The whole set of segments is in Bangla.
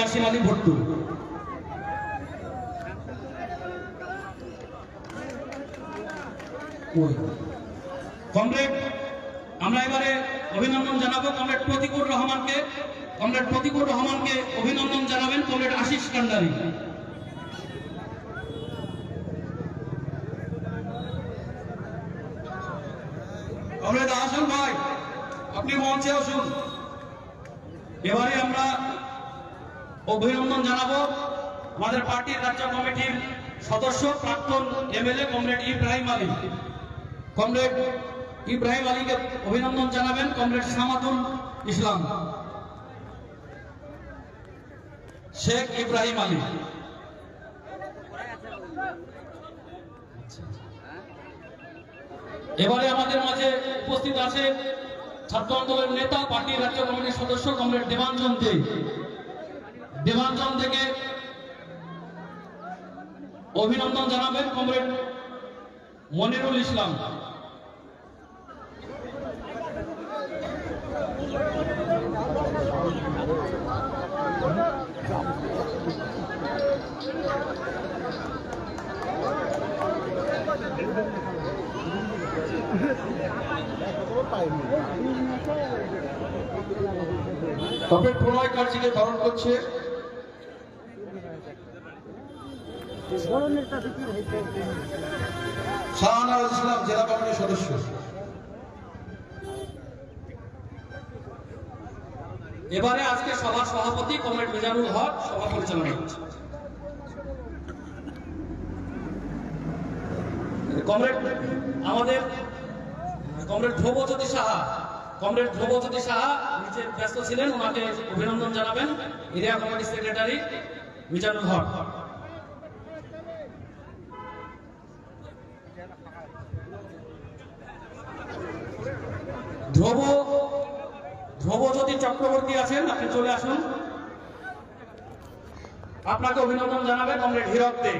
কাশিম আলী ভট্টু। কমরেড আমরা এবারে অভিনন্দন জানাবো কমরেড প্রতিকুর রহমানকে। কমরেড প্রতিকুর রহমানকে অভিনন্দন জানাবেন কমরেড আশিস কান্ডারি। কমরেড আসুন ভাই, আপনি মঞ্চে আসুন। এবারে আমরা অভিনন্দন জানাবো আমাদের পার্টির রাজ্য কমিটির সদস্য প্রাক্তন MLA comrade Ibrahim Ali. Comrade Ibrahim আলীকে অভিনন্দন জানাবেন কমরেড সামাদুল ইসলাম, শেখ ইব্রাহিম আলী। এবারে আমাদের মাঝে উপস্থিত আছে ছাত্র আন্দোলনের নেতা পার্টির রাজ্য কমিটির সদস্য কমরেড দেবাঞ্জন দে। দেবাঞ্জন থেকে অভিনন্দন জানাবেন কমরেড মনিরুল ইসলাম। তবে প্রণয় কার্যকে ধারণ করছে শাহনাজ ইসলাম, জেলা কমিটির সদস্য। এবারে আজকে সভার সভাপতি কমরেড মিজানুল হক সভা পরিচালনা করছে। কমরেড আমাদের কমরেড ধ্রুবজ্যোতি সাহা, কমরেড ধ্রুবজ্যোতি সাহা নিচে ব্যস্ত ছিলেন, ওনাকে অভিনন্দন জানাবেন এরিয়া কমিটির সেক্রেটারি মিজানুল হক। ধ্রুবজ্যোতি চক্রবর্তী আছেন, আপনি চলে আসুন। আপনাকে অভিনন্দন জানাবেন কমরেড হীরক দে।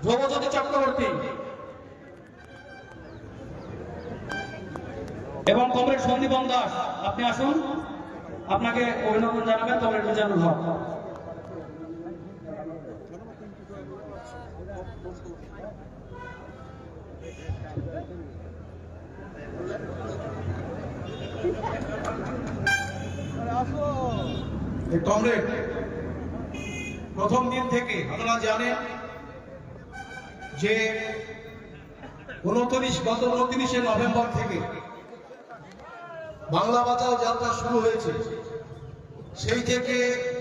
ধ্রুবজ্যোতি চক্রবর্তী এবং কমরেড সন্দীপন দাস, আপনি আসুন। আপনাকে অভিনন্দন জানাবেন কমরেড মিজানুল হক। কমরেড প্রথম দিন থেকে আপনারা জানেন যে 29শে নভেম্বর থেকে বাংলা বাঁচাও যাত্রা শুরু হয়েছে। সেই থেকে